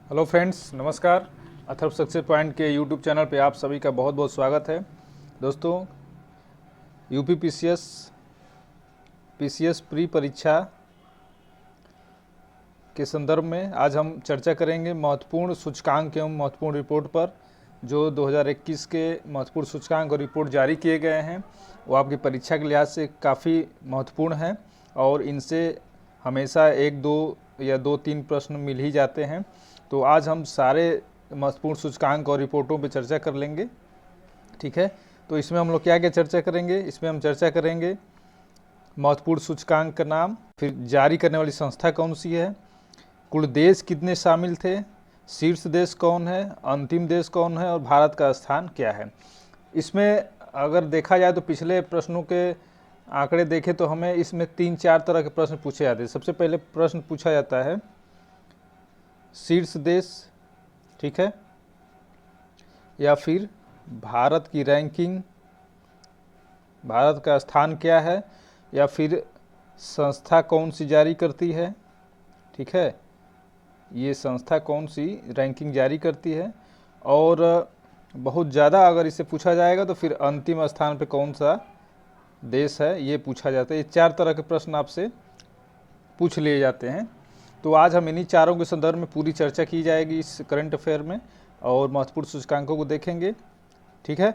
Hello friends, नमस्कार। Atharva success point के YouTube channel पे आप सभी का बहुत बहुत स्वागत है। दोस्तों, यूपी पीसीएस प्री परीक्षा के संदर्भ में आज हम चर्चा करेंगे महत्वपूर्ण सूचकांक एवं महत्वपूर्ण रिपोर्ट पर। जो 2021 के महत्वपूर्ण सूचकांक और रिपोर्ट जारी किए गए हैं वो आपकी परीक्षा के लिहाज से काफ़ी महत्वपूर्ण हैं और इनसे हमेशा एक दो या दो तीन प्रश्न मिल ही जाते हैं। तो आज हम सारे महत्वपूर्ण सूचकांक और रिपोर्टों पर चर्चा कर लेंगे, ठीक है। तो इसमें हम लोग क्या क्या चर्चा करेंगे? इसमें हम चर्चा करेंगे महत्वपूर्ण सूचकांक का नाम, फिर जारी करने वाली संस्था कौन सी है, कुल देश कितने शामिल थे, शीर्ष देश कौन है, अंतिम देश कौन है और भारत का स्थान क्या है। इसमें अगर देखा जाए तो पिछले प्रश्नों के आंकड़े देखें तो हमें इसमें 3-4 तरह के प्रश्न पूछे जाते हैं। सबसे पहले प्रश्न पूछा जाता है शीर्ष देश, ठीक है, या फिर भारत की रैंकिंग, भारत का स्थान क्या है, या फिर संस्था कौन सी जारी करती है, ठीक है, ये संस्था कौन सी रैंकिंग जारी करती है। और बहुत ज़्यादा अगर इसे पूछा जाएगा तो फिर अंतिम स्थान पे कौन सा देश है, ये पूछा जाता है। ये 4 तरह के प्रश्न आपसे पूछ लिए जाते हैं। तो आज हम इन्हीं चारों के संदर्भ में पूरी चर्चा की जाएगी इस करंट अफेयर में और महत्वपूर्ण सूचकांकों को देखेंगे, ठीक है।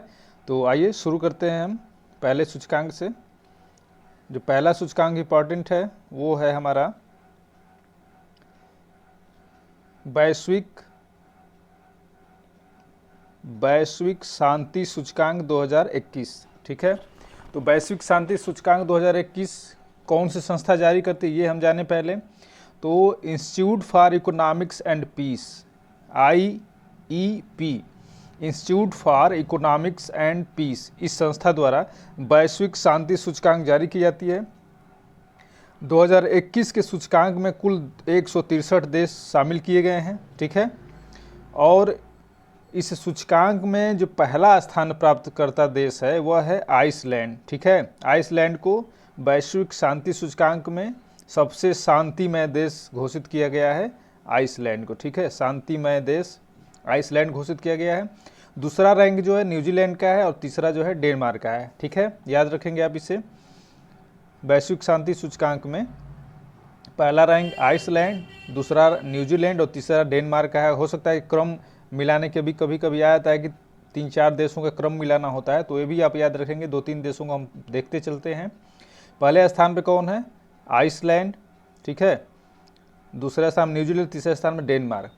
तो आइए शुरू करते हैं हम पहले सूचकांक से। जो पहला सूचकांक इंपॉर्टेंट है वो है हमारा वैश्विक शांति सूचकांक 2021, ठीक है। तो वैश्विक शांति सूचकांक 2021 कौन सी संस्था जारी करती है ये हम जाने पहले। तो institute for economics and peace, IEP, institute for economics and peace, इस संस्था द्वारा वैश्विक शांति सूचकांक जारी की जाती है। 2021 के सूचकांक में कुल 163 देश शामिल किए गए हैं, ठीक है। और इस सूचकांक में जो पहला स्थान प्राप्त करता देश है वह है आइसलैंड, ठीक है। आइसलैंड को वैश्विक शांति सूचकांक में सबसे शांतिमय देश घोषित किया गया है, आइसलैंड को, ठीक है। शांतिमय देश आइसलैंड घोषित किया गया है। दूसरा रैंक जो है न्यूजीलैंड का है और तीसरा जो है डेनमार्क का है, ठीक है। याद रखेंगे आप इसे। वैश्विक शांति सूचकांक में पहला रैंक आइसलैंड, दूसरा न्यूजीलैंड और तीसरा डेनमार्क का है। हो सकता है क्रम मिलाने के भी कभी कभी आ जाता है कि 3-4 देशों का क्रम मिलाना होता है, तो ये भी आप याद रखेंगे। 2-3 देशों को हम देखते चलते हैं। पहले स्थान पे कौन है? आइसलैंड, ठीक है। दूसरे स्थान में न्यूजीलैंड, तीसरे स्थान में डेनमार्क।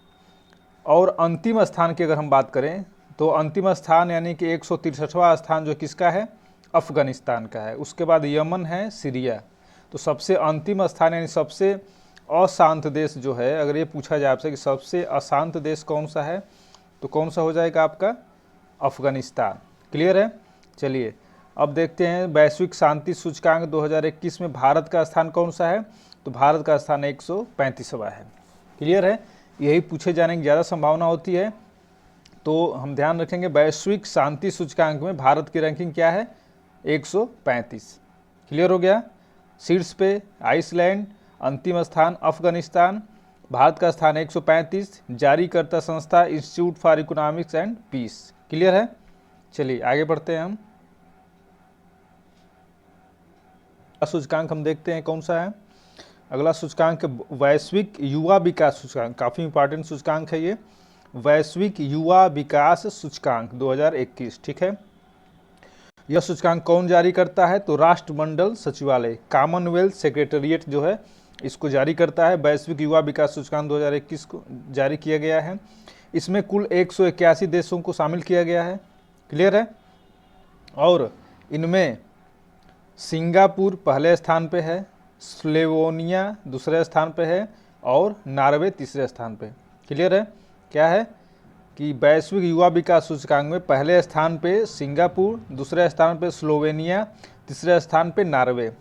और अंतिम स्थान की अगर हम बात करें तो अंतिम स्थान यानी कि 163वां स्थान जो किसका है? अफगानिस्तान का है। उसके बाद यमन है, सीरिया। तो सबसे अंतिम स्थान यानी सबसे अशांत देश जो है, अगर ये पूछा जाए आपसे कि सबसे अशांत देश कौन सा है तो कौन सा हो जाएगा आपका? अफगानिस्तान। क्लियर है? चलिए अब देखते हैं वैश्विक शांति सूचकांक 2021 में भारत का स्थान कौन सा है। तो भारत का स्थान 135वां है। क्लियर है? यही पूछे जाने की ज़्यादा संभावना होती है, तो हम ध्यान रखेंगे वैश्विक शांति सूचकांक में भारत की रैंकिंग क्या है? 135। क्लियर हो गया? शीर्ष पे आइसलैंड, अंतिम स्थान अफगानिस्तान, भारत का स्थान 135, जारी करता संस्था institute for economics and peace. Clear है? चलिए आगे बढ़ते हैं हम। सूचकांक हम देखते हैं कौन सा है। अगला सूचकांक वैश्विक युवा विकास सूचकांक, काफ़ी इंपॉर्टेंट सूचकांक है ये। वैश्विक युवा विकास सूचकांक 2021, ठीक है। यह सूचकांक कौन जारी करता है? तो राष्ट्रमंडल सचिवालय, कॉमनवेल्थ सेक्रेटेरिएट जो है इसको जारी करता है। वैश्विक युवा विकास सूचकांक 2021 को जारी किया गया है। इसमें कुल 181 देशों को शामिल किया गया है। क्लियर है? और इनमें सिंगापुर पहले स्थान पे है, स्लोवेनिया दूसरे स्थान पे है और नॉर्वे तीसरे स्थान पे। क्लियर है? क्या है कि वैश्विक युवा विकास सूचकांक में पहले स्थान पे सिंगापुर, दूसरे स्थान पे स्लोवेनिया, तीसरे स्थान पे नॉर्वे।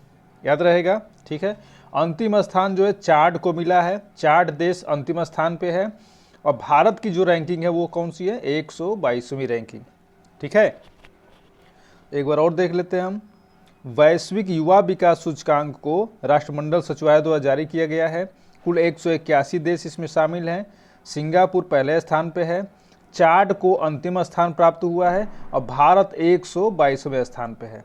याद रहेगा, ठीक है। अंतिम स्थान जो है चाड को मिला है, चाड देश अंतिम स्थान पे है। और भारत की जो रैंकिंग है वो कौन सी है? 122वीं रैंकिंग, ठीक है। एक बार और देख लेते हैं हम। वैश्विक युवा विकास सूचकांक को राष्ट्रमंडल सचिवालय द्वारा जारी किया गया है। कुल 181 देश इसमें शामिल हैं। सिंगापुर पहले स्थान पे है, चाड को अंतिम स्थान प्राप्त हुआ है और भारत 122वें स्थान पे है।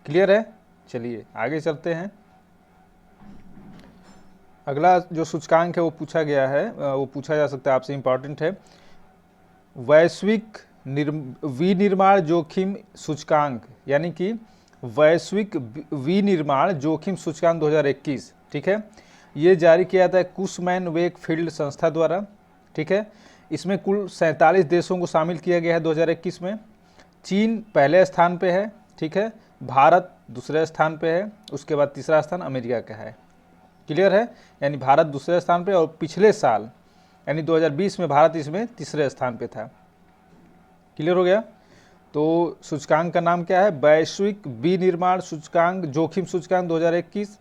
क्लियर है? चलिए आगे चलते हैं। अगला जो सूचकांक है वो पूछा गया है, वो पूछा जा सकता है आपसे, इंपॉर्टेंट है। वैश्विक विनिर्माण जोखिम सूचकांक, यानी कि वैश्विक विनिर्माण जोखिम सूचकांक 2021, ठीक है, ये जारी किया था कुशमैन वेकफील्ड संस्था द्वारा, ठीक है। इसमें कुल 47 देशों को शामिल किया गया है 2021 में। चीन पहले स्थान पे है, ठीक है, भारत दूसरे स्थान पे है, उसके बाद तीसरा स्थान अमेरिका का है। क्लियर है? यानी भारत दूसरे स्थान पे और पिछले साल यानी 2020 में भारत इसमें तीसरे स्थान पे था। क्लियर हो गया? तो सूचकांक का नाम क्या है? वैश्विक विनिर्माण सूचकांक जोखिम सूचकांक 2021,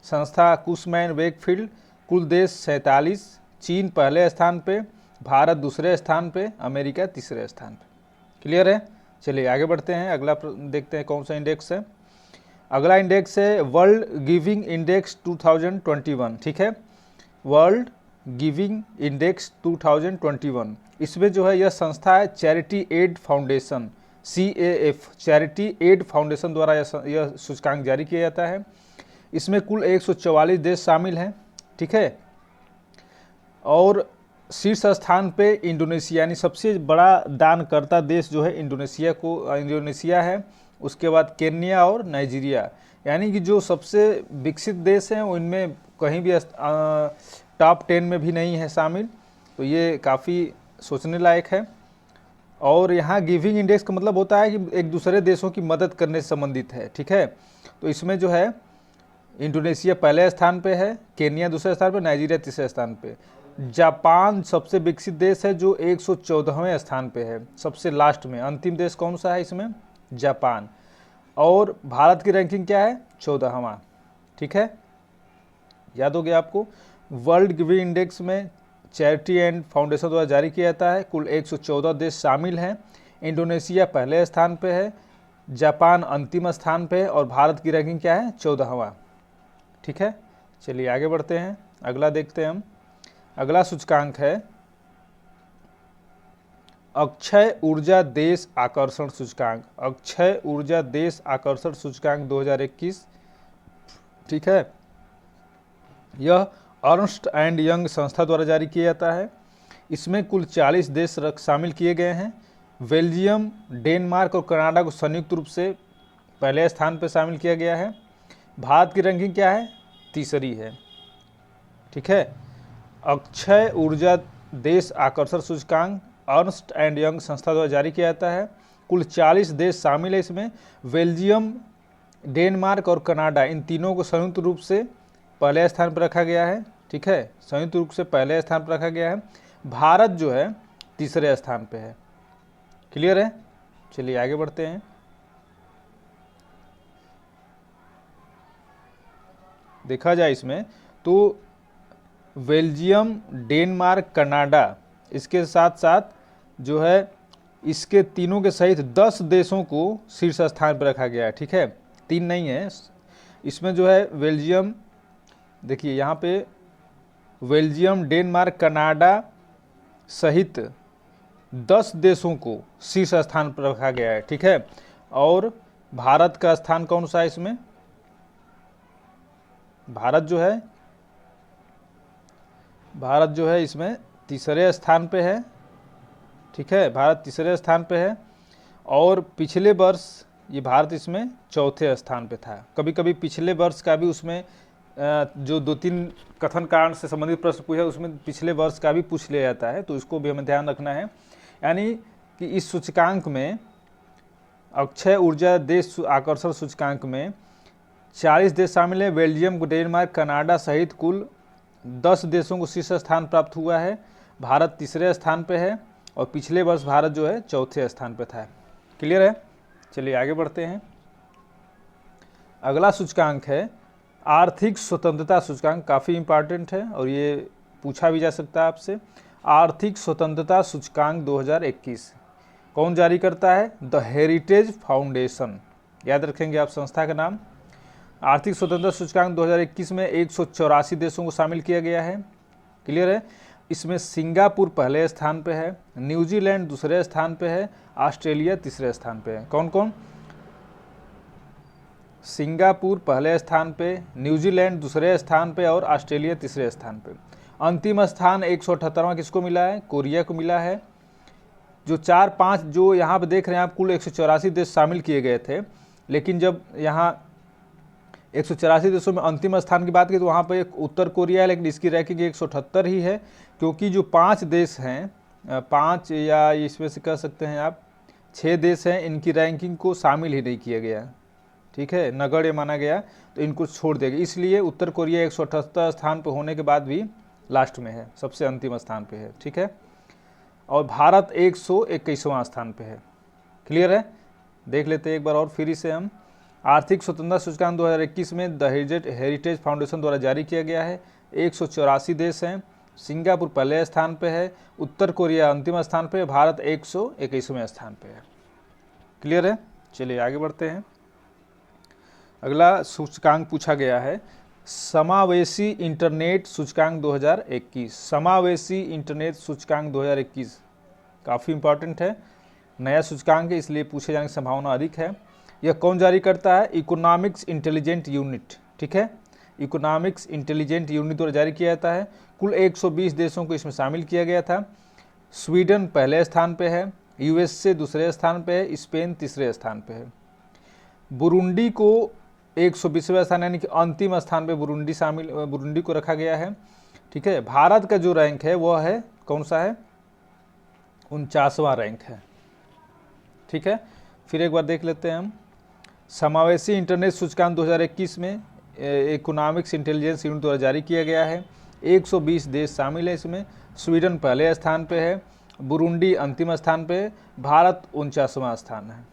संस्था कुशमैन वेकफील्ड, कुल देश 47, चीन पहले स्थान पे, भारत दूसरे स्थान पे, अमेरिका तीसरे स्थान पे। क्लियर है? चलिए आगे बढ़ते हैं। अगला देखते हैं कौन सा इंडेक्स है। अगला इंडेक्स है वर्ल्ड गिविंग इंडेक्स 2021, ठीक है, वर्ल्ड गिविंग इंडेक्स 2021। इसमें जो है यह संस्था है charity aid foundation, CAF, charity aid foundation द्वारा यह सूचकांक जारी किया जाता है। इसमें कुल 144 देश शामिल हैं, ठीक है, और शीर्ष स्थान पे इंडोनेशिया, यानी सबसे बड़ा दानकर्ता देश जो है इंडोनेशिया है। उसके बाद केन्या और नाइजीरिया, यानी कि जो सबसे विकसित देश हैं उनमें कहीं भी टॉप 10 में भी नहीं है शामिल। तो ये काफ़ी सोचने लायक है। और यहाँ गिविंग इंडेक्स का मतलब होता है कि एक दूसरे देशों की मदद करने से संबंधित है, ठीक है। तो इसमें जो है इंडोनेशिया पहले स्थान पे है, केन्या दूसरे स्थान पे, नाइजीरिया तीसरे स्थान पे। जापान सबसे विकसित देश है जो 114वें स्थान पे है, सबसे लास्ट में। अंतिम देश कौन सा है इसमें? जापान। और भारत की रैंकिंग क्या है? 14वां, ठीक है, याद हो गया आपको। वर्ल्ड गिविंग इंडेक्स में चैरिटी एंड फाउंडेशन द्वारा जारी किया जाता है। कुल 114 देश शामिल हैं। इंडोनेशिया पहले स्थान पे है, जापान अंतिम स्थान पे है और भारत की रैंकिंग क्या है? 14वां, ठीक है। चलिए आगे बढ़ते हैं। अगला देखते हैं हम। अगला सूचकांक है अक्षय ऊर्जा देश आकर्षण सूचकांक, अक्षय ऊर्जा देश आकर्षण सूचकांक 2021, ठीक है। यह अर्न्स्ट एंड यंग संस्था द्वारा जारी किया जाता है। इसमें कुल 40 देश शामिल किए गए हैं। बेल्जियम, डेनमार्क और कनाडा को संयुक्त रूप से पहले स्थान पर शामिल किया गया है। भारत की रैंकिंग क्या है? तीसरी है, ठीक है। अक्षय ऊर्जा देश आकर्षण सूचकांक अर्न्स्ट एंड यंग संस्था द्वारा जारी किया जाता है। कुल 40 देश शामिल है इसमें। बेल्जियम, डेनमार्क और कनाडा, इन तीनों को संयुक्त रूप से पहले स्थान पर रखा गया है, ठीक है, संयुक्त रूप से पहले स्थान पर रखा गया है। भारत जो है तीसरे स्थान पे है। क्लियर है? चलिए आगे बढ़ते हैं। देखा जाए इसमें तो बेल्जियम, डेनमार्क, कनाडा, इसके साथ साथ जो है इसके तीनों के सहित 10 देशों को शीर्ष स्थान पर रखा गया है, ठीक है, 3 नहीं है। इसमें जो है बेल्जियम, देखिए यहाँ पे बेल्जियम, डेनमार्क, कनाडा सहित 10 देशों को शीर्ष स्थान पर रखा गया है, ठीक है। और भारत का स्थान कौन सा है इसमें? भारत जो है इसमें तीसरे स्थान पे है, ठीक है, भारत तीसरे स्थान पे है। और पिछले वर्ष ये भारत इसमें चौथे स्थान पे था। कभी कभी पिछले वर्ष का भी उसमें जो 2-3 कथन कारण से संबंधित प्रश्न पूछा उसमें पिछले वर्ष का भी पूछ लिया जाता है, तो इसको भी हमें ध्यान रखना है। यानी कि इस सूचकांक में, अक्षय ऊर्जा देश आकर्षण सूचकांक में 40 देश शामिल है। बेल्जियम, डेनमार्क, कनाडा सहित कुल 10 देशों को शीर्ष स्थान प्राप्त हुआ है। भारत तीसरे स्थान पे है और पिछले वर्ष भारत जो है चौथे स्थान पे था। क्लियर है? चलिए आगे बढ़ते हैं। अगला सूचकांक है आर्थिक स्वतंत्रता सूचकांक, काफ़ी इंपॉर्टेंट है और ये पूछा भी जा सकता है आपसे। आर्थिक स्वतंत्रता सूचकांक 2021 कौन जारी करता है? द हेरिटेज फाउंडेशन, याद रखेंगे आप संस्था का नाम। आर्थिक स्वतंत्रता सूचकांक 2021 में 184 देशों को शामिल किया गया है। क्लियर है? इसमें सिंगापुर पहले स्थान पे है, न्यूजीलैंड दूसरे स्थान पे है, ऑस्ट्रेलिया तीसरे स्थान पे है। कौन कौन? सिंगापुर पहले स्थान पे, न्यूजीलैंड दूसरे स्थान पे और ऑस्ट्रेलिया तीसरे स्थान पे। अंतिम स्थान 178वां किसको मिला है? कोरिया को मिला है। जो 4-5 जो यहाँ पे देख रहे हैं आप, कुल 184 देश शामिल किए गए थे, लेकिन जब यहाँ 184 देशों में अंतिम स्थान की बात की तो वहाँ पर एक उत्तर कोरिया है, लेकिन इसकी रैंकिंग 178 ही है, क्योंकि जो 5 देश हैं, 5 या इसमें से कह सकते हैं आप 6 देश हैं, इनकी रैंकिंग को शामिल ही नहीं किया गया, ठीक है, नगण्य माना गया, तो इनको छोड़ देगा। इसलिए उत्तर कोरिया 178 स्थान पर होने के बाद भी लास्ट में है, सबसे अंतिम स्थान पे है, ठीक है। और भारत 121वां स्थान पे है। क्लियर है? देख लेते हैं एक बार और फिर इसे हम। आर्थिक स्वतंत्रता सूचकांक 2021 में द हेरिटेज फाउंडेशन द्वारा जारी किया गया है। 184 देश हैं, सिंगापुर पहले स्थान पे है, उत्तर कोरिया अंतिम स्थान पे है, भारत 121वें स्थान पे है। क्लियर है? चलिए आगे बढ़ते हैं। अगला सूचकांक पूछा गया है समावेशी इंटरनेट सूचकांक 2021। समावेशी इंटरनेट सूचकांक 2021 काफ़ी इंपॉर्टेंट है, नया सूचकांक है, इसलिए पूछे जाने की संभावना अधिक है। यह कौन जारी करता है? इकोनॉमिक्स इंटेलिजेंट यूनिट, ठीक है, इकोनॉमिक्स इंटेलिजेंट यूनिट द्वारा जारी किया जाता है। कुल 120 देशों को इसमें शामिल किया गया था। स्वीडन पहले स्थान पे है, यूएसए दूसरे स्थान पे है, स्पेन तीसरे स्थान पे है। बुरुंडी को 120वें स्थान यानी कि अंतिम स्थान पे बुरुंडी को रखा गया है, ठीक है। भारत का जो रैंक है वह है कौन सा है? 49वां रैंक है, ठीक है। फिर एक बार देख लेते हैं हम। समावेशी इंटरनेट सूचकांक 2021 में इकोनॉमिक्स इंटेलिजेंस यूनिट द्वारा जारी किया गया है। 120 देश शामिल है इसमें। स्वीडन पहले स्थान पे है, बुरुंडी अंतिम स्थान पे है, भारत 49वां स्थान है,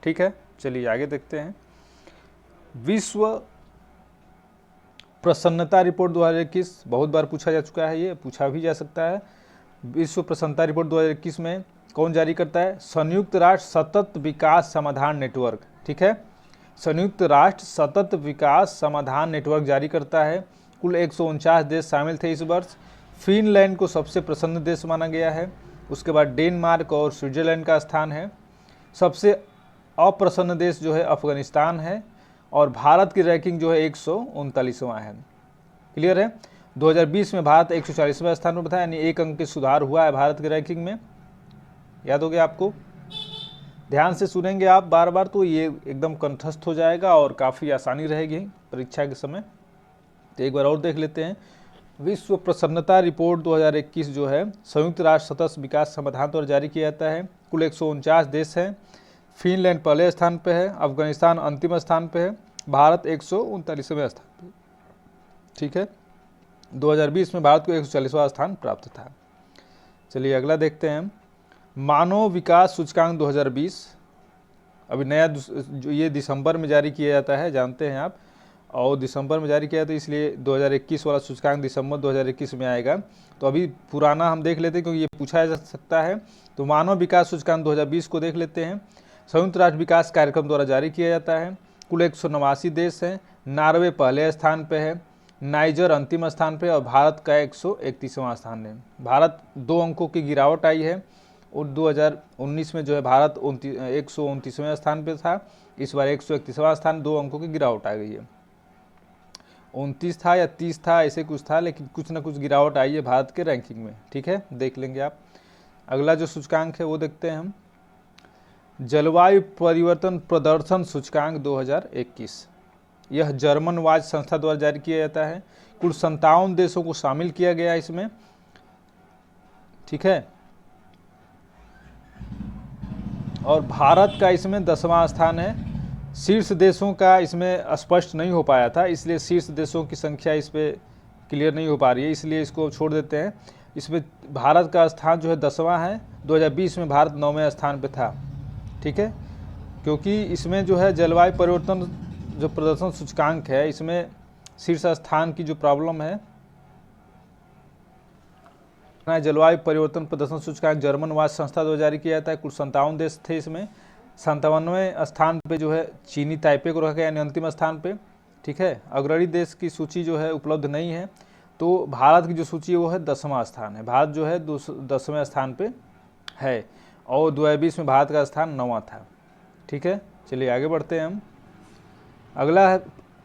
ठीक है। चलिए आगे देखते हैं। विश्व प्रसन्नता रिपोर्ट 2021 बहुत बार पूछा जा चुका है, ये पूछा भी जा सकता है। विश्व प्रसन्नता रिपोर्ट 2021 में कौन जारी करता है? संयुक्त राष्ट्र सतत विकास समाधान नेटवर्क, ठीक है, संयुक्त राष्ट्र सतत विकास समाधान नेटवर्क जारी करता है। कुल 149 देश शामिल थे इस वर्ष। फिनलैंड को सबसे प्रसन्न देश माना गया है, उसके बाद डेनमार्क और स्विट्जरलैंड का स्थान है। सबसे अप्रसन्न देश जो है अफगानिस्तान है, और भारत की रैंकिंग जो है 139वां है। क्लियर है? 2020 में भारत 140वें स्थान पर था, यानी 1 अंक के सुधार हुआ है भारत की रैंकिंग में। याद हो गया आपको? ध्यान से सुनेंगे आप बार बार तो ये एकदम कंठस्थ हो जाएगा और काफ़ी आसानी रहेगी परीक्षा के समय। तो एक बार और देख लेते हैं। विश्व प्रसन्नता रिपोर्ट 2021 जो है संयुक्त राष्ट्र सतत विकास समाधान द्वारा जारी किया जाता है। कुल 149 देश हैं। फिनलैंड पहले स्थान पे है, अफगानिस्तान अंतिम स्थान पे है, भारत 139वें स्थान पे, ठीक है। 2020 में भारत को 140वां स्थान प्राप्त था। चलिए अगला देखते हैं। मानव विकास सूचकांक 2020 अभी नया जो ये दिसंबर में जारी किया जाता है, जानते हैं आप, और दिसंबर में जारी किया तो इसलिए 2021 वाला सूचकांक दिसंबर 2021 में आएगा। तो अभी पुराना हम देख लेते हैं क्योंकि ये पूछा जा सकता है। तो मानव विकास सूचकांक 2020 को देख लेते हैं। संयुक्त राष्ट्र विकास कार्यक्रम द्वारा जारी किया जाता है। कुल 189 देश हैं। नॉर्वे पहले स्थान पे है, नाइजर अंतिम स्थान पे, और भारत का 131वां स्थान है। भारत 2 अंकों की गिरावट आई है, और 2019 में जो है भारत 129वें स्थान पे था, इस बार 131वां स्थान, 2 अंकों की गिरावट आ गई है। 29 था या 30 था, ऐसे कुछ था, लेकिन कुछ ना कुछ गिरावट आई है भारत के रैंकिंग में, ठीक है, देख लेंगे आप। अगला जो सूचकांक है वो देखते हैं हम। जलवायु परिवर्तन प्रदर्शन सूचकांक 2021, यह जर्मन वाच संस्था द्वारा जारी किया जाता है। कुल 57 देशों को शामिल किया गया है इसमें, ठीक है, और भारत का इसमें 10वां स्थान है। शीर्ष देशों का इसमें स्पष्ट नहीं हो पाया था, इसलिए शीर्ष देशों की संख्या इस पर क्लियर नहीं हो पा रही है, इसलिए इसको छोड़ देते हैं। इसमें भारत का स्थान जो है 10वां है। 2020 में भारत 9वें स्थान पे था, ठीक है, क्योंकि इसमें जो है जलवायु परिवर्तन जो प्रदर्शन सूचकांक है, इसमें शीर्ष स्थान की जो प्रॉब्लम है, जलवायु परिवर्तन प्रदर्शन सूचकांक जर्मन वाच संस्था द्वारा जारी किया जाता है। कुल 57 देश थे इसमें। 57वें स्थान पे जो है चीनी ताइपे को रखा गया, यानी अंतिम स्थान पे, ठीक है। अग्रणी देश की सूची जो है उपलब्ध नहीं है। तो भारत की जो सूची है वो है 10वां स्थान है। भारत जो है 10वें स्थान पे है और 2020 में भारत का स्थान 9वां था। ठीक है, चलिए आगे बढ़ते हैं हम। अगला है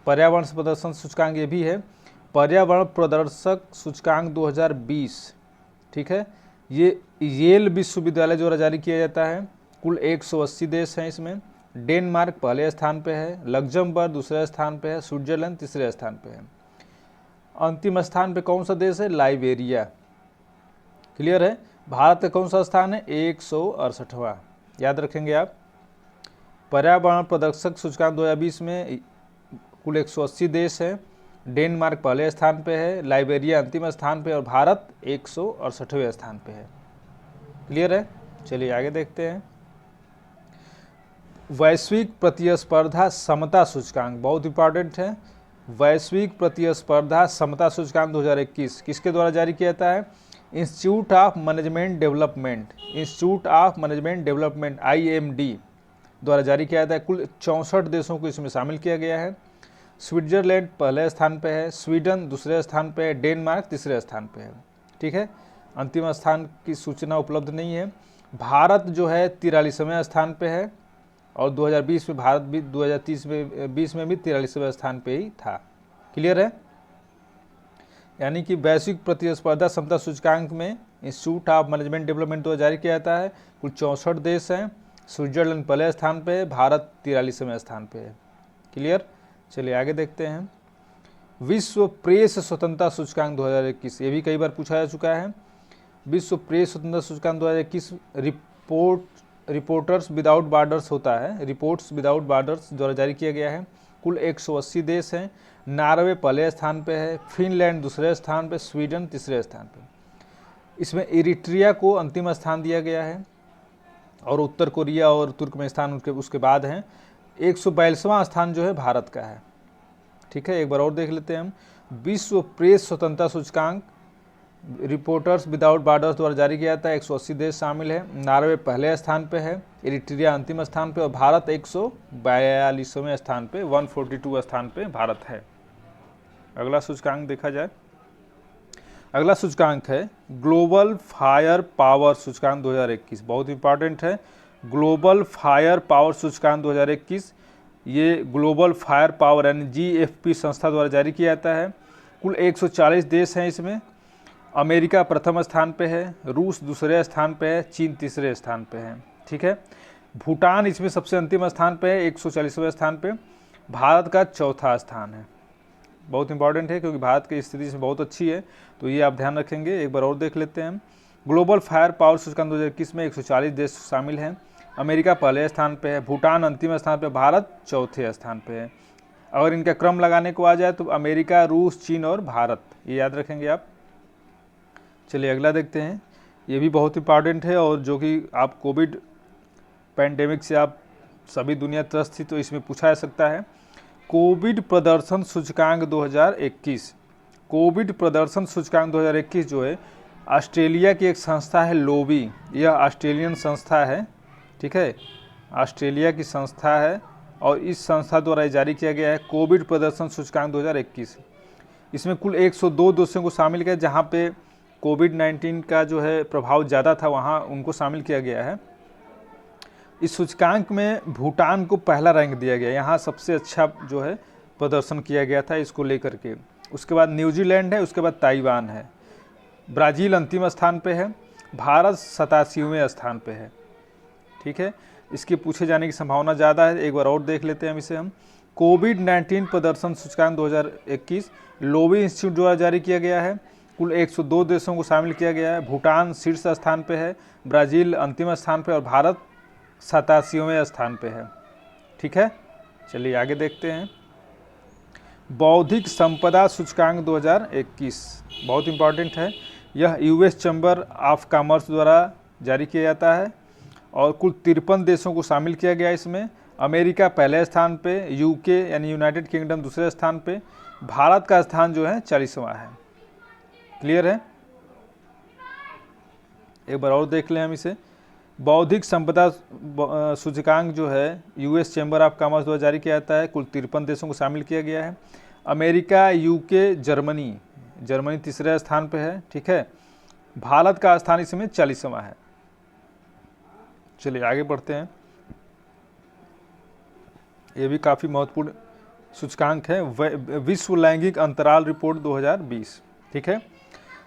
पर्यावरण प्रदर्शन सूचकांक, ये भी है पर्यावरण प्रदर्शक सूचकांक 2020। ठीक है, ये येल विश्वविद्यालय द्वारा जारी किया जाता है। कुल 180 देश हैं इसमें। डेनमार्क पहले स्थान पे है, लग्जमबर्ग दूसरे स्थान पे है, स्विट्जरलैंड तीसरे स्थान पे है। अंतिम स्थान पे कौन सा देश है? लाइबेरिया। क्लियर है। भारत का कौन सा स्थान है? 168वां। याद रखेंगे आप। पर्यावरण प्रदर्शक सूचकांक 2020 में कुल 180 देश हैं। डेनमार्क पहले स्थान पे है, लाइबेरिया अंतिम स्थान पे और भारत 168वें स्थान पे है। क्लियर है। चलिए आगे देखते हैं। वैश्विक प्रतिस्पर्धा समता सूचकांक बहुत इंपॉर्टेंट है। वैश्विक प्रतिस्पर्धा समता सूचकांक 2021 किसके द्वारा जारी किया जाता है? Institute of management development, institute of management development IMD द्वारा जारी किया जाता है। कुल 64 देशों को इसमें शामिल किया गया है। स्विट्जरलैंड पहले स्थान पे है, स्वीडन दूसरे स्थान पे है, डेनमार्क तीसरे स्थान पे है। ठीक है, अंतिम स्थान की सूचना उपलब्ध नहीं है। भारत जो है 43वें स्थान पे है और 2020 में भारत भी 2020 में भी 43वें स्थान पे ही था। क्लियर है। यानी कि वैश्विक प्रतिस्पर्धा समता सूचकांक में इंस्टीट्यूट ऑफ मैनेजमेंट डेवलपमेंट द्वारा जारी किया जाता है। कुल 64 देश हैं। स्विट्जरलैंड पहले स्थान पे है, भारत 43वें स्थान पे है। क्लियर। चलिए आगे देखते हैं। विश्व प्रेस स्वतंत्रता सूचकांक 2021, ये भी कई बार पूछा जा चुका है। विश्व प्रेस स्वतंत्रता सूचकांक 2021 रिपोर्टर्स विदाउट बॉर्डर्स होता है, रिपोर्ट्स विदाउट बॉर्डर्स द्वारा जारी किया गया है। कुल 180 देश हैं। नॉर्वे पहले स्थान पे है, फिनलैंड दूसरे स्थान पे, स्वीडन तीसरे स्थान पे। इसमें इरिट्रिया को अंतिम स्थान दिया गया है और उत्तर कोरिया और तुर्कमेनिस्तान उसके बाद हैं। 142वां स्थान जो है भारत का है। ठीक है, एक बार और देख लेते हैं हम। विश्व प्रेस स्वतंत्रता सूचकांक रिपोर्टर्स विदाउट बॉर्डर्स द्वारा जारी किया जाता है। 180 देश शामिल है। नॉर्वे पहले स्थान पे है, इरिट्रिया अंतिम स्थान पे और भारत 142वें स्थान पे, 142 स्थान पे भारत है। अगला सूचकांक देखा जाए। अगला सूचकांक है ग्लोबल फायर पावर सूचकांक 2021, बहुत इंपॉर्टेंट है। ग्लोबल फायर पावर सूचकांक 2021 ये ग्लोबल फायर पावर यानी GFP संस्था द्वारा जारी किया जाता है। कुल 140 देश हैं इसमें। अमेरिका प्रथम स्थान पे है, रूस दूसरे स्थान पे है, चीन तीसरे स्थान पे है। ठीक है, भूटान इसमें सबसे अंतिम स्थान पे है, 140वें स्थान पे। भारत का चौथा स्थान है। बहुत इंपॉर्टेंट है क्योंकि भारत की स्थिति इसमें बहुत अच्छी है, तो ये आप ध्यान रखेंगे। एक बार और देख लेते हैं हम। ग्लोबल फायर पावर सूचकांक 2021 में 140 देश शामिल हैं। अमेरिका पहले स्थान पे है, भूटान अंतिम स्थान पे, भारत चौथे स्थान पे है। अगर इनका क्रम लगाने को आ जाए तो अमेरिका, रूस, चीन और भारत, ये याद रखेंगे आप। चलिए अगला देखते हैं। ये भी बहुत इंपॉर्टेंट है और जो कि आप कोविड पैंडेमिक से आप सभी दुनिया त्रस्त थी, तो इसमें पूछा जा सकता है। कोविड प्रदर्शन सूचकांक 2021, कोविड प्रदर्शन सूचकांक 2021 जो है ऑस्ट्रेलिया की एक संस्था है लोबी, यह ऑस्ट्रेलियन संस्था है। ठीक है, ऑस्ट्रेलिया की संस्था है और इस संस्था द्वारा जारी किया गया है कोविड प्रदर्शन सूचकांक 2021। इसमें कुल 102 देशों को शामिल किया, जहाँ पे कोविड-19 का जो है प्रभाव ज़्यादा था वहाँ उनको शामिल किया गया है। इस सूचकांक में भूटान को पहला रैंक दिया गया, यहाँ सबसे अच्छा जो है प्रदर्शन किया गया था इसको लेकर के। उसके बाद न्यूजीलैंड है, उसके बाद ताइवान है, ब्राज़ील अंतिम स्थान पे है, भारत 87वें स्थान पे है। ठीक है, इसके पूछे जाने की संभावना ज़्यादा है। एक बार और देख लेते हैं हम इसे। हम कोविड-19 प्रदर्शन सूचकांक 2021 लोबी इंस्टीट्यूट द्वारा जारी किया गया है। कुल 102 देशों को शामिल किया गया है। भूटान शीर्ष स्थान पे है, ब्राज़ील अंतिम स्थान पे और भारत 87वें स्थान पे है। ठीक है, चलिए आगे देखते हैं। बौद्धिक संपदा सूचकांक 2021 बहुत इंपॉर्टेंट है। यह US चैम्बर ऑफ कॉमर्स द्वारा जारी किया जाता है और कुल 53 देशों को शामिल किया गया इसमें। अमेरिका पहले स्थान पे, UK यानी यूनाइटेड किंगडम दूसरे स्थान पे, भारत का स्थान जो है 40वां है। क्लियर है। एक बार और देख लें हम इसे। बौद्धिक संपदा सूचकांक जो है US चैम्बर ऑफ कॉमर्स द्वारा जारी किया जाता है। कुल 53 देशों को शामिल किया गया है। अमेरिका, UK, जर्मनी जर्मनी तीसरे स्थान पे है, ठीक है। भारत का स्थान इसमें 40वां है। चलिए आगे बढ़ते हैं। ये भी काफ़ी महत्वपूर्ण सूचकांक है, विश्व लैंगिक अंतराल रिपोर्ट 2020, ठीक है।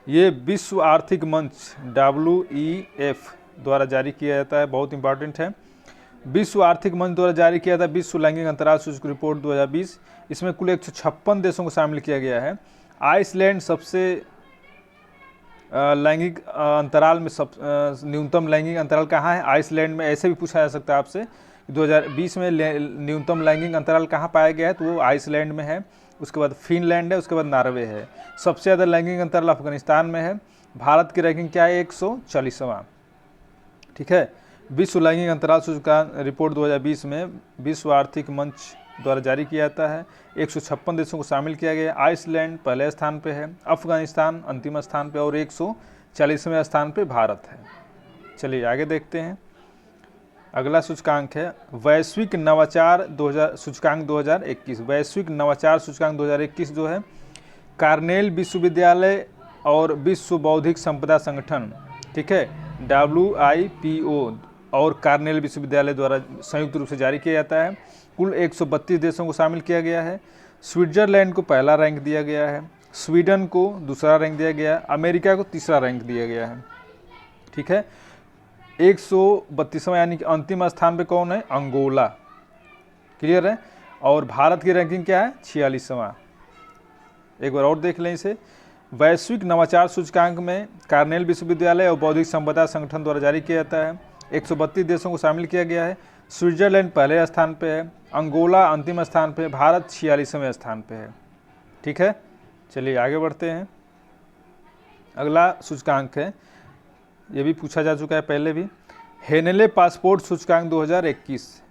ये विश्व आर्थिक मंच WEF द्वारा जारी किया जाता है, बहुत इंपॉर्टेंट है। विश्व आर्थिक मंच द्वारा जारी किया था विश्व लैंगिक अंतराल सूचक रिपोर्ट 2020। इसमें कुल 156 देशों को शामिल किया गया है। आइसलैंड सबसे लैंगिक अंतराल में न्यूनतम लैंगिक अंतराल कहाँ है? आइसलैंड में। ऐसे भी पूछा जा सकता है आपसे 2020 में न्यूनतम लैंगिक अंतराल कहाँ पाया गया है, तो वो आइसलैंड में है। उसके बाद फिनलैंड है, उसके बाद नॉर्वे है। सबसे ज़्यादा लैंगिक अंतराल अफगानिस्तान में है। भारत की रैंकिंग क्या है? 140वां, ठीक है। विश्व लैंगिक अंतराल सूचकांक रिपोर्ट 2020 में विश्व आर्थिक मंच द्वारा जारी किया जाता है। 156 देशों को शामिल किया गया। आइसलैंड पहले स्थान पे है, अफगानिस्तान अंतिम स्थान पे और 140वें स्थान पे भारत है। चलिए आगे देखते हैं। अगला सूचकांक है वैश्विक नवाचार सूचकांक 2021। वैश्विक नवाचार सूचकांक 2021 जो है कार्नेल विश्वविद्यालय और विश्व बौद्धिक संपदा संगठन, ठीक है, WIPO और कार्नेल विश्वविद्यालय द्वारा संयुक्त रूप से जारी किया जाता है। कुल 132 देशों को शामिल किया गया है। स्विट्जरलैंड को पहला रैंक दिया गया है, स्वीडन को दूसरा रैंक दिया गया, अमेरिका को तीसरा रैंक दिया गया है, ठीक है। 132वां यानी कि अंतिम स्थान पे कौन है? अंगोला, क्लियर है। और भारत की रैंकिंग क्या है? 46वां। एक बार और देख लें इसे। वैश्विक नवाचार सूचकांक में कार्नेल विश्वविद्यालय और बौद्धिक संपदा संगठन द्वारा जारी किया जाता है। 132 देशों को शामिल किया गया है। स्विट्जरलैंड पहले स्थान पे है, अंगोला अंतिम स्थान पे, भारत 46वें स्थान पे है, ठीक है। चलिए आगे बढ़ते हैं। अगला सूचकांक है, ये भी पूछा जा चुका है पहले भी, हेनेले पासपोर्ट सूचकांक 2021।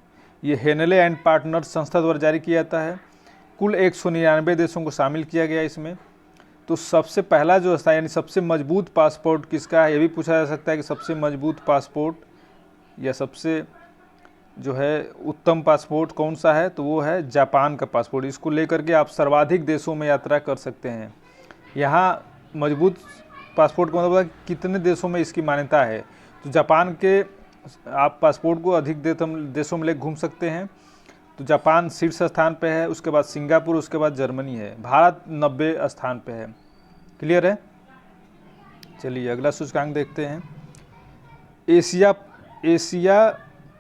ये हेनेले एंड पार्टनर्स संस्था द्वारा जारी किया जाता है। कुल 199 देशों को शामिल किया गया इसमें। तो सबसे पहला जो स्थान यानी सबसे मजबूत पासपोर्ट किसका है, ये भी पूछा जा सकता है कि सबसे मजबूत पासपोर्ट या सबसे जो है उत्तम पासपोर्ट कौन सा है, तो वो है जापान का पासपोर्ट। इसको लेकर के आप सर्वाधिक देशों में यात्रा कर सकते हैं। यहाँ मजबूत पासपोर्ट का मतलब कितने देशों में इसकी मान्यता है, तो जापान के आप पासपोर्ट को अधिक देशों में ले घूम सकते हैं। तो जापान शीर्ष स्थान पे है, उसके बाद सिंगापुर, उसके बाद जर्मनी है। भारत 90 स्थान पे है, क्लियर है। चलिए अगला सूचकांक देखते हैं। एशिया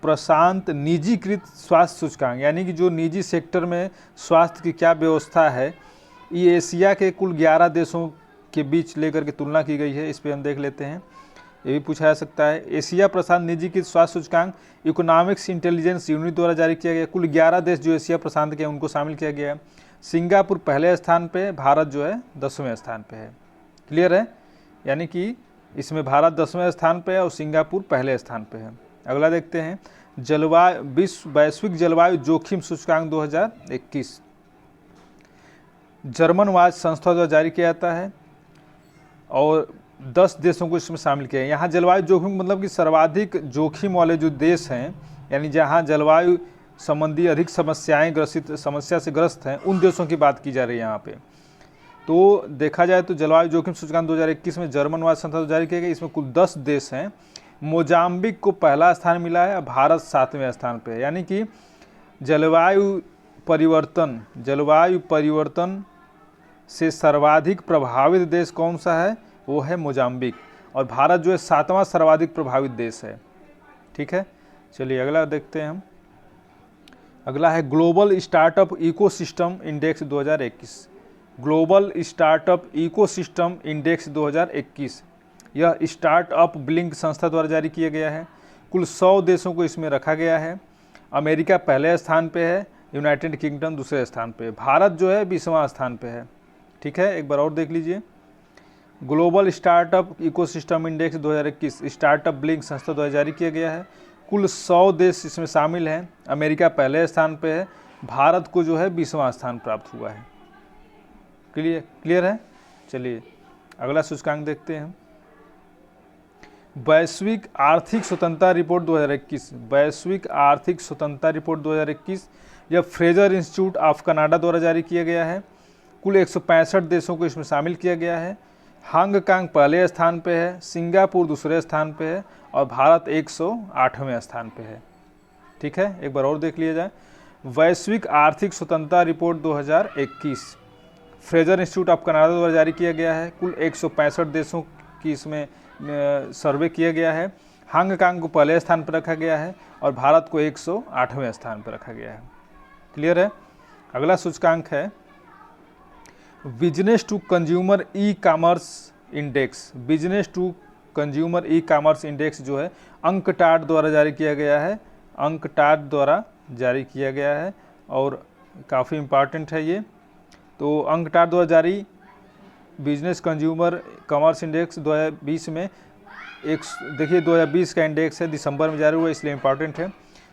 प्रशांत निजीकृत स्वास्थ्य सूचकांक, यानी कि जो निजी सेक्टर में स्वास्थ्य की क्या व्यवस्था है, ये एशिया के कुल 11 देशों के बीच लेकर के तुलना की गई है। इस पर हम देख लेते हैं, ये भी पूछा जा सकता है। एशिया प्रशांत निजीकृत स्वास्थ्य सूचकांक इकोनॉमिक्स इंटेलिजेंस यूनिट द्वारा जारी किया गया। कुल 11 देश जो एशिया प्रशांत के उनको शामिल किया गया है। सिंगापुर पहले स्थान पे, भारत जो है 10वें स्थान पे है, क्लियर है। यानी कि इसमें भारत 10वें स्थान पे है और सिंगापुर पहले स्थान पे है। अगला देखते हैं वैश्विक जलवायु जोखिम सूचकांक 2021। जर्मन वाच संस्था द्वारा जारी किया जाता है और 10 देशों को इसमें शामिल किया है। यहाँ जलवायु जोखिम मतलब कि सर्वाधिक जोखिम वाले जो देश हैं, यानी जहाँ जलवायु संबंधी अधिक समस्या से ग्रस्त हैं, उन देशों की बात की जा रही है यहाँ पे। तो देखा जाए तो जलवायु जोखिम सूचकांक 2021 में जर्मन वाच संस्था द्वारा जारी किया गया। इसमें कुल 10 देश हैं। मोजाम्बिक को पहला स्थान मिला है, भारत 7वें स्थान पे है। यानी कि जलवायु परिवर्तन से सर्वाधिक प्रभावित देश कौन सा है, वो है मोजाम्बिक। और भारत जो है 7वां सर्वाधिक प्रभावित देश है, ठीक है। चलिए अगला देखते हैं हम। अगला है global startup ecosystem index 2021। Global startup ecosystem index 2021 यह स्टार्टअप ब्लिंक संस्था द्वारा जारी किया गया है। कुल 100 देशों को इसमें रखा गया है। अमेरिका पहले स्थान पे है, यूनाइटेड किंगडम दूसरे स्थान पे, भारत जो है 20वां स्थान पे है, ठीक है। एक बार और देख लीजिए। Global startup ecosystem index 2021 startup blink संस्था द्वारा जारी किया गया है। कुल 100 देश इसमें शामिल हैं। अमेरिका पहले स्थान पे है, भारत को जो है 20वां स्थान प्राप्त हुआ है, क्लियर है। चलिए अगला सूचकांक देखते हैं। वैश्विक आर्थिक स्वतंत्रता रिपोर्ट 2021। वैश्विक आर्थिक स्वतंत्रता रिपोर्ट 2021 यह फ्रेजर इंस्टीट्यूट ऑफ कनाडा द्वारा जारी किया गया है। कुल 165 देशों को इसमें शामिल किया गया है। हांगकांग पहले स्थान पे है, सिंगापुर दूसरे स्थान पे है और भारत 108वें स्थान पे है। ठीक है, एक बार और देख लिया जाए। वैश्विक आर्थिक स्वतंत्रता report 2021 Fraser institute of Canada द्वारा जारी किया गया है। कुल 165 देशों की इसमें सर्वे किया गया है। हांगकांग को पहले स्थान पर रखा गया है और भारत को 108वें स्थान पर रखा गया है। क्लियर है। अगला सूचकांक है business to consumer e commerce index. Business to consumer e commerce index जो है अंकटाड द्वारा जारी किया गया है। अंकटाड द्वारा जारी किया गया है और काफ़ी इम्पॉर्टेंट है ये। तो अंकटाड द्वारा जारी बिजनेस कंज्यूमर कॉमर्स इंडेक्स 2020 में एक देखिए 2020 का इंडेक्स है, दिसंबर में जारी हुआ, इसलिए इम्पॉर्टेंट है।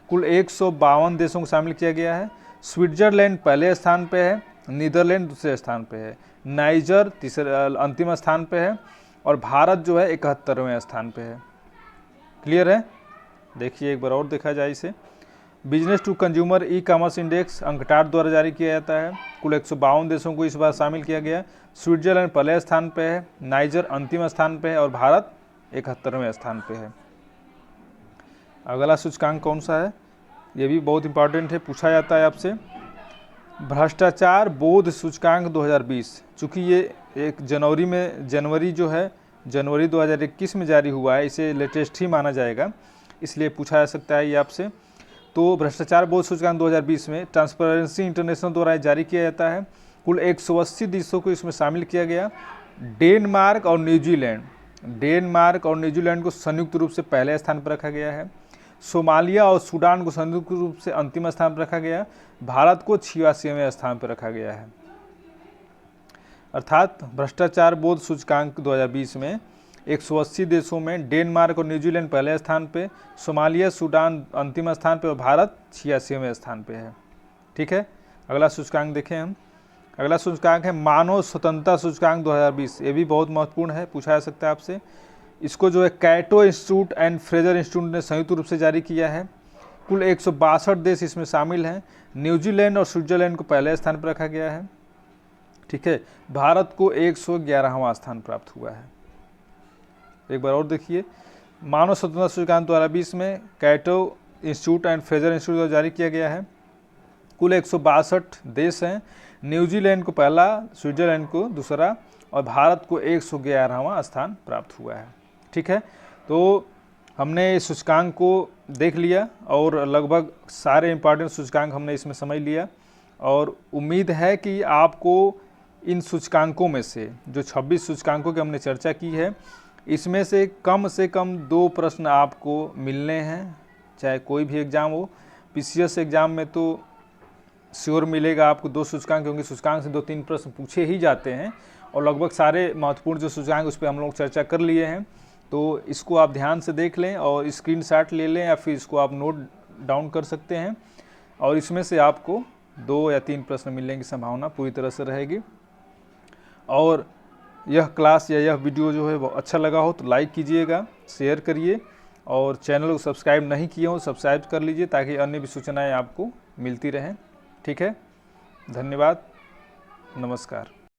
कुल 152 देशों को शामिल किया गया है। स्विट्जरलैंड पहले स्थान पे है, नीदरलैंड दूसरे स्थान पे है, नाइजर तीसरे अंतिम स्थान पे है और भारत जो है 71वें स्थान पे है। क्लियर है। देखिए एक बार और देखा जाए इसे। Business to consumer e commerce index UNCTAD द्वारा जारी किया जाता है। कुल 152 देशों को इस बार शामिल किया गया। स्विट्जरलैंड पहले स्थान पे है, नाइजर अंतिम स्थान पे है और भारत 71वें स्थान पे है। अगला सूचकांक कौन सा है, ये भी बहुत इंपॉर्टेंट है, पूछा जाता है आपसे। भ्रष्टाचार बोध सूचकांक 2020, चूँकि ये एक जनवरी जो है जनवरी 2021 में जारी हुआ है, इसे लेटेस्ट ही माना जाएगा, इसलिए पूछा जा सकता है ये आपसे। तो भ्रष्टाचार बोध सूचकांक 2020 में ट्रांसपेरेंसी इंटरनेशनल द्वारा जारी किया जाता है। कुल 180 देशों को इसमें शामिल किया गया। डेनमार्क और न्यूजीलैंड को संयुक्त रूप से पहले स्थान पर रखा गया है। सोमालिया और सूडान को संयुक्त रूप से अंतिम स्थान पर रखा गया। भारत को 86वें स्थान पर रखा गया है। अर्थात भ्रष्टाचार बोध सूचकांक 2020 में 180 देशों में डेनमार्क और न्यूजीलैंड पहले स्थान पे, सोमालिया सूडान अंतिम स्थान पे और भारत 86वें स्थान पे है। ठीक है। अगला सूचकांक देखें हम। अगला सूचकांक है मानव स्वतंत्रता सूचकांक 2020। ये भी बहुत महत्वपूर्ण है, पूछा जा सकता है आपसे। इसको जो है कैटो इंस्टीट्यूट एंड फ्रेजर इंस्टीट्यूट ने संयुक्त रूप से जारी किया है। कुल 162 देश इसमें शामिल हैं। न्यूजीलैंड और स्विट्जरलैंड को पहले स्थान पर रखा गया है। ठीक है। भारत को 111वां स्थान प्राप्त हुआ है। एक बार और देखिए। मानव स्वतंत्रता सूचकांक 2020 में कैटो इंस्टीट्यूट एंड फ्रेजर इंस्टीट्यूट द्वारा जारी किया गया है। कुल 162 देश हैं। न्यूजीलैंड को पहला, स्विट्जरलैंड को दूसरा और भारत को 111वां स्थान प्राप्त हुआ है। ठीक है। तो हमने इस सूचकांक को देख लिया और लगभग सारे इंपॉर्टेंट सूचकांक हमने इसमें समझ लिया और उम्मीद है कि आपको इन सूचकांकों में से जो 26 सूचकांकों की हमने चर्चा की है, इसमें से कम 2 प्रश्न आपको मिलने हैं, चाहे कोई भी एग्ज़ाम हो। पीसीएस एग्ज़ाम में तो श्योर मिलेगा आपको 2 सूचकांक, क्योंकि सूचकांक से 2-3 प्रश्न पूछे ही जाते हैं और लगभग सारे महत्वपूर्ण जो सूचकांक उस पर हम लोग चर्चा कर लिए हैं। तो इसको आप ध्यान से देख लें और स्क्रीनशॉट ले लें या फिर इसको आप नोट डाउन कर सकते हैं और इसमें से आपको 2 या 3 प्रश्न मिलने की संभावना पूरी तरह से रहेगी। और यह क्लास या यह वीडियो जो है वो अच्छा लगा हो तो लाइक कीजिएगा, शेयर करिए और चैनल को सब्सक्राइब नहीं किए हो सब्सक्राइब कर लीजिए ताकि अन्य भी सूचनाएं आपको मिलती रहें। ठीक है। धन्यवाद। नमस्कार।